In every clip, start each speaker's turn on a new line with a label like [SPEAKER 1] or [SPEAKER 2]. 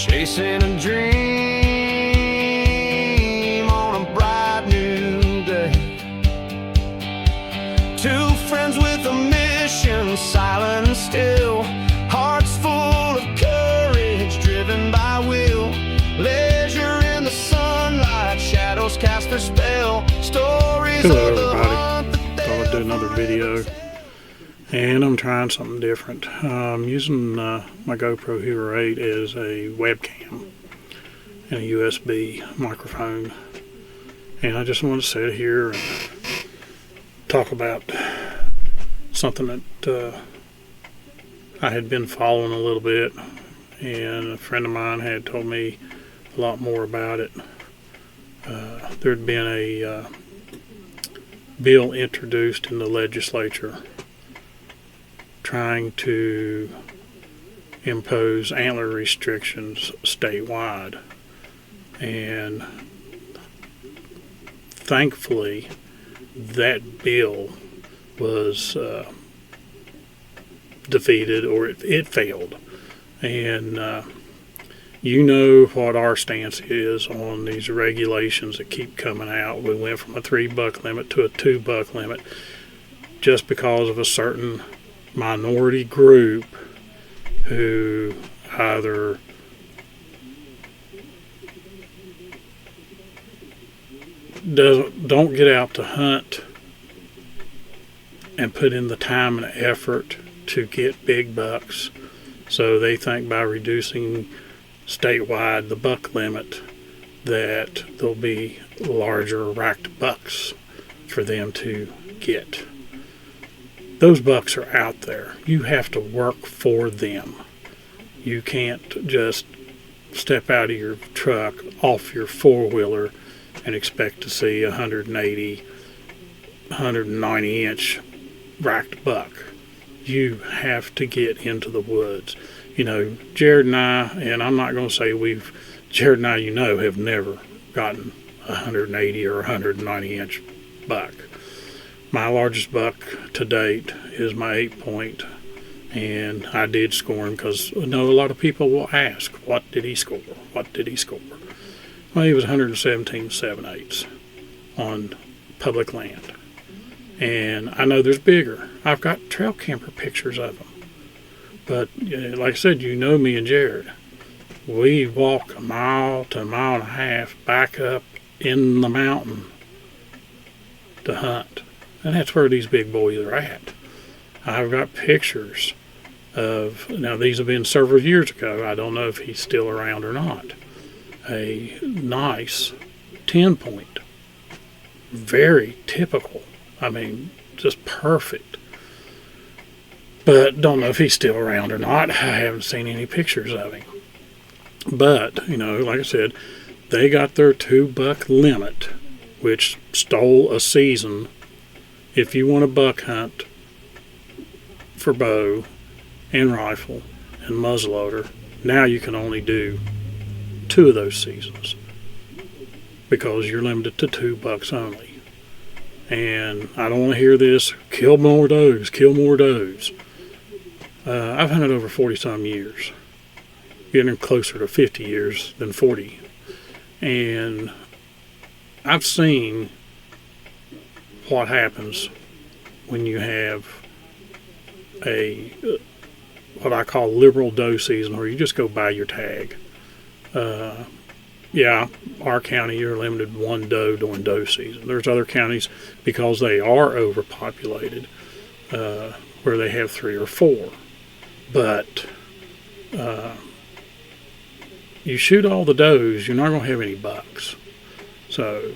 [SPEAKER 1] chasing a dream on a bright new day. Two friends with a mission, silent and still, hearts full of courage, driven by will. Leisure in the sunlight, shadows cast their spell. Stories
[SPEAKER 2] Hello
[SPEAKER 1] of the
[SPEAKER 2] everybody,
[SPEAKER 1] hunt that
[SPEAKER 2] thought I'd do another video, and I'm trying something different. I'm using my GoPro Hero 8 as a webcam and a USB microphone, and I just want to sit here and talk about something that I had been following a little bit, and a friend of mine had told me a lot more about it. There'd been a bill introduced in the legislature trying to impose antler restrictions statewide, and thankfully that bill was defeated, or it failed. And you know what our stance is on these regulations that keep coming out. We went from a $3 limit to a $2 limit just because of a certain minority group who either don't get out to hunt and put in the time and effort to get big bucks, so they think by reducing statewide the buck limit that there'll be larger racked bucks for them to get. Those bucks are out there. You have to work for them. You can't just step out of your truck, off your four-wheeler, and expect to see 180, 190 inch racked buck. You have to get into the woods. You know, Jared and I'm not going to say Jared and I, have never gotten 180 or 190 inch buck. My largest buck to date is my 8-point, and I did score him because I know a lot of people will ask, what did he score? What did he score? Well, he was 117 7/8 on public land. And I know there's bigger. I've got trail camper pictures of them. But like I said, me and Jared. We walk a mile to a mile and a half back up in the mountain to hunt. And that's where these big boys are at. I've got pictures of, now these have been several years ago. I don't know if he's still around or not. A nice 10-point. Very typical. I mean, just perfect. But don't know if he's still around or not. I haven't seen any pictures of him. But, like I said, they got their $2 limit, which stole a season. If you want to buck hunt for bow and rifle and muzzleloader, now you can only do 2 of those seasons because you're limited to 2 bucks only. And I don't want to hear this, kill more does, kill more does. I've hunted over 40-some years, getting closer to 50 years than 40. And I've seen what happens when you have what I call liberal doe season, where you just go buy your tag. Our county, you're limited to 1 doe during doe season. There's other counties, because they are overpopulated, where they have 3 or 4. But you shoot all the does, you're not going to have any bucks. So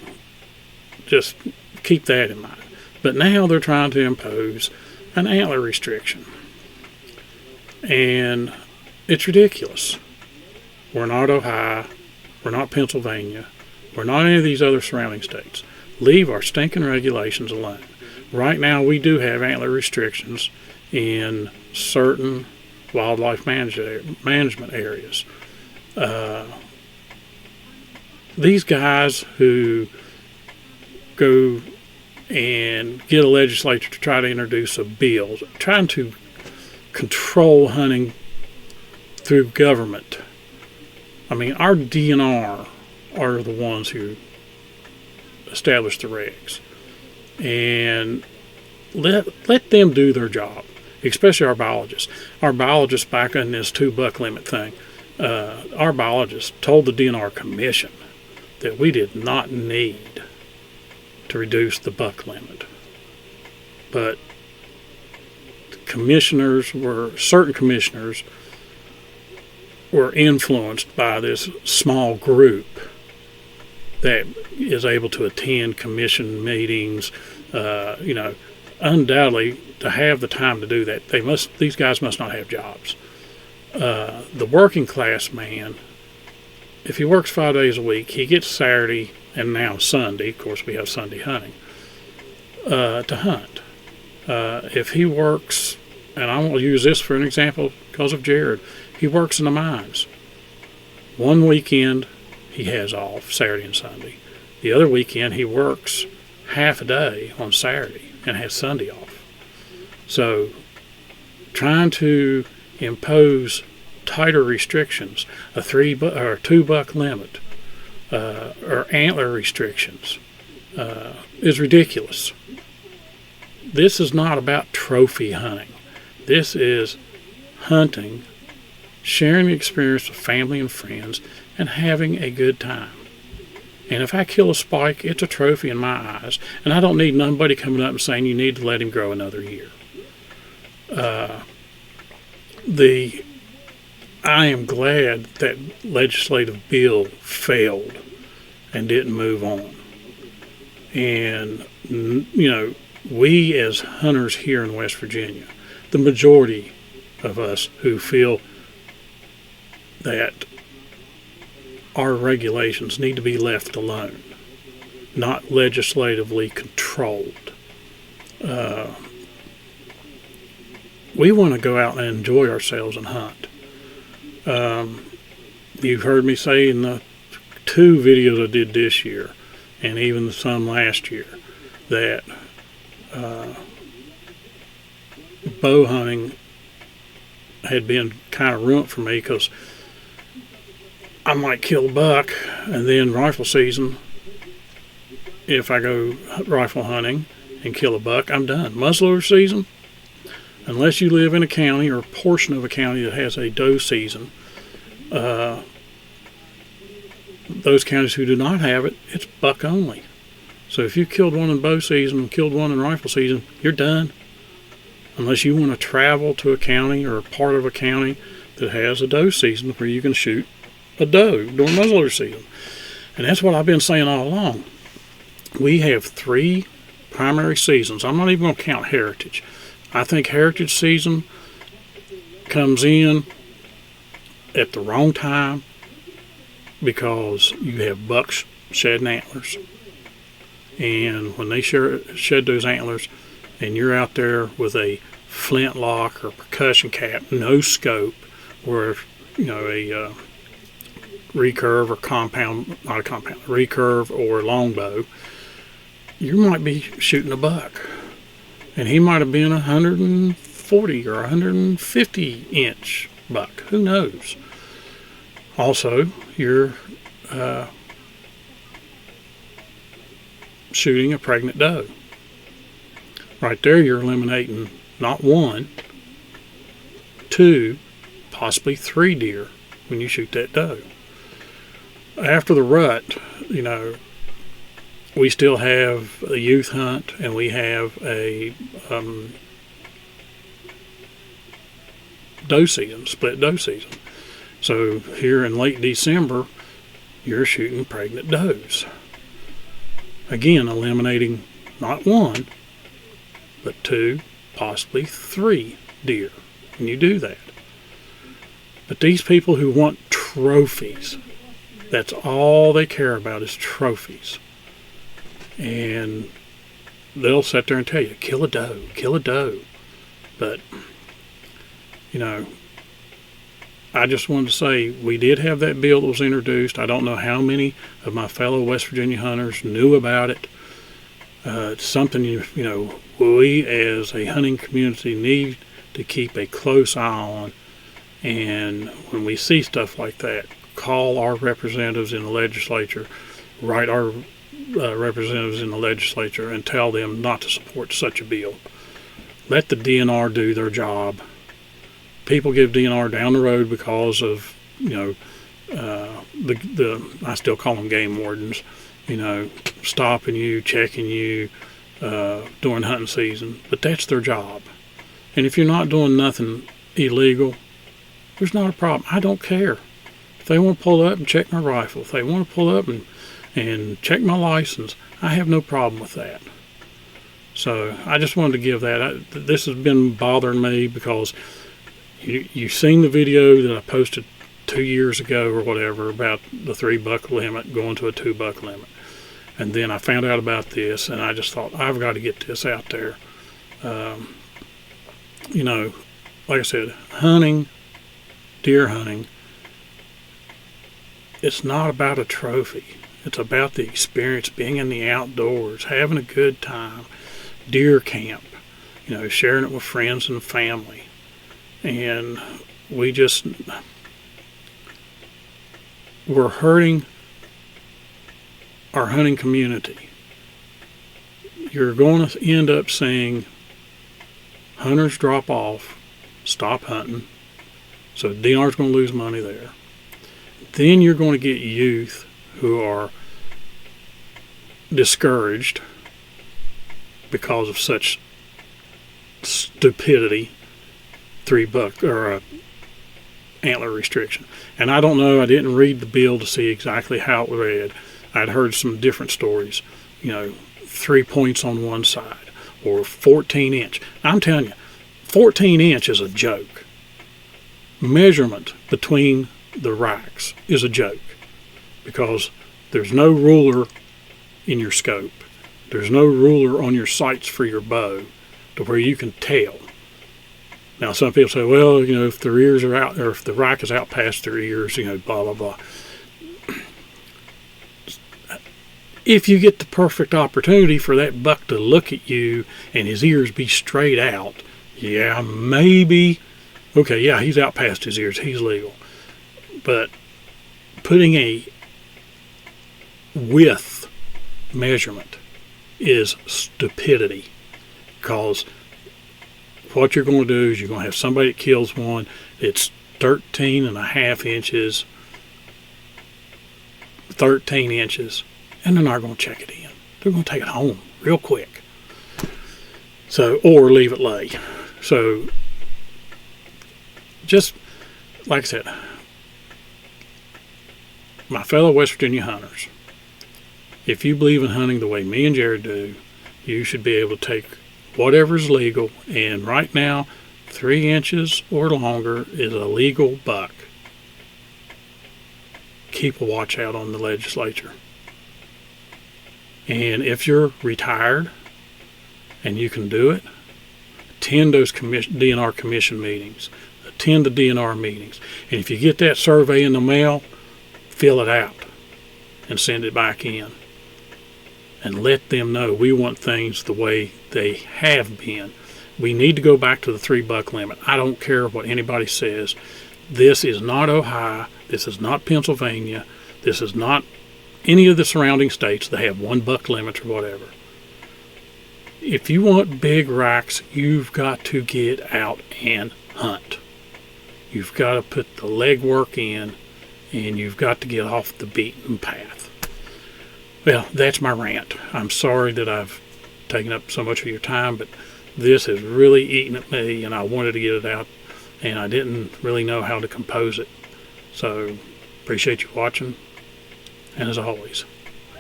[SPEAKER 2] just keep that in mind. But now they're trying to impose an antler restriction. And it's ridiculous. We're not Ohio. We're not Pennsylvania. We're not any of these other surrounding states. Leave our stinking regulations alone. Right now we do have antler restrictions in certain wildlife management areas. These guys who go and get a legislature to try to introduce a bill trying to control hunting through government I mean, our DNR are the ones who establish the regs, and let them do their job, especially our biologists. Our biologists, back in this 2 buck limit thing, our biologists told the DNR commission that we did not need to reduce the buck limit. But certain commissioners were influenced by this small group that is able to attend commission meetings, undoubtedly to have the time to do that. These guys must not have jobs. The working class man, if he works 5 days a week, he gets Saturday and now Sunday, of course we have Sunday hunting, to hunt. If he works, and I will use this for an example because of Jared, he works in the mines. One weekend he has off, Saturday and Sunday. The other weekend he works half a day on Saturday and has Sunday off. So trying to impose tighter restrictions, a 2 buck limit, or antler restrictions, is ridiculous. This is not about trophy hunting. This is hunting, sharing the experience with family and friends, and having a good time. And if I kill a spike, it's a trophy in my eyes, and I don't need nobody coming up and saying you need to let him grow another year. I am glad that legislative bill failed and didn't move on. And, we as hunters here in West Virginia, the majority of us who feel that our regulations need to be left alone, not legislatively controlled. We want to go out and enjoy ourselves and hunt. You've heard me say in the 2 videos I did this year, and even some last year, that bow hunting had been kind of ruined for me, because I might kill a buck, and then rifle season, if I go rifle hunting and kill a buck, I'm done. Muzzleloader season, unless you live in a county or a portion of a county that has a doe season, those counties who do not have it, it's buck only. So if you killed one in bow season and killed one in rifle season, you're done. Unless you want to travel to a county or a part of a county that has a doe season where you can shoot a doe during muzzleloader season. And that's what I've been saying all along. We have 3 primary seasons. I'm not even going to count heritage. I think heritage season comes in at the wrong time, because you have bucks shedding antlers. And when they shed those antlers, and you're out there with a flintlock or percussion cap, no scope, or a recurve or recurve or longbow, you might be shooting a buck, and he might have been 140 or 150 inch buck. Who knows? Also, you're shooting a pregnant doe. Right there, you're eliminating not 1, 2, possibly 3 deer when you shoot that doe. After the rut, we still have a youth hunt, and we have a doe season, split doe season. So here in late December, you're shooting pregnant does. Again, eliminating not 1, but 2, possibly 3 deer when you do that. But these people who want trophies, that's all they care about is trophies. And they'll sit there and tell you, kill a doe, kill a doe. But, I just wanted to say, we did have that bill that was introduced. I don't know how many of my fellow West Virginia hunters knew about it. It's something, we as a hunting community need to keep a close eye on. And when we see stuff like that, call our representatives in the legislature, write our representatives in the legislature and tell them not to support such a bill. Let the DNR do their job. People give DNR down the road because of, I still call them game wardens, stopping you, checking you during hunting season. But that's their job. And if you're not doing nothing illegal, there's not a problem. I don't care. If they want to pull up and check my rifle, if they want to pull up and check my license, I have no problem with that. So I just wanted to give that. This has been bothering me because you've seen the video that I posted 2 years ago or whatever about the 3 buck limit going to a 2 buck limit. And then I found out about this, and I just thought, I've got to get this out there. Like I said, hunting, deer hunting, it's not about a trophy. It's about the experience, being in the outdoors, having a good time, deer camp, sharing it with friends and family. And we're hurting our hunting community. You're going to end up seeing hunters drop off, stop hunting, so DNR's going to lose money there. Then you're going to get youth who are discouraged because of such stupidity, 3 buck or a antler restriction. And I don't know, I didn't read the bill to see exactly how it read. I'd heard some different stories, 3 points on one side or 14 inch. I'm telling you, 14 inch is a joke. Measurement between the racks is a joke because there's no ruler in your scope. There's no ruler on your sights for your bow to where you can tell. Now some people say, well, if their ears are out, or if the rack is out past their ears, blah, blah, blah. If you get the perfect opportunity for that buck to look at you and his ears be straight out, yeah, maybe, okay, yeah, he's out past his ears, he's legal. But putting a width measurement is stupidity, because what you're going to do is you're going to have somebody that kills one, it's 13.5 inches, 13 inches, and they're not going to check it in. They're going to take it home real quick. So, or leave it lay. So, just like I said, my fellow West Virginia hunters, if you believe in hunting the way me and Jared do, you should be able to take whatever's legal, and right now 3 inches or longer is a legal buck. Keep a watch out on the legislature. And if you're retired and you can do it, attend those DNR commission meetings, attend the DNR meetings, and if you get that survey in the mail, fill it out and send it back in. And let them know we want things the way they have been. We need to go back to the 3 buck limit. I don't care what anybody says. This is not Ohio. This is not Pennsylvania. This is not any of the surrounding states that have 1 buck limits or whatever. If you want big racks, you've got to get out and hunt. You've got to put the legwork in, and you've got to get off the beaten path. Well, that's my rant. I'm sorry that I've taken up so much of your time, but this has really eaten at me, and I wanted to get it out, and I didn't really know how to compose it. So, appreciate you watching, and as always,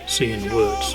[SPEAKER 2] see you in the woods.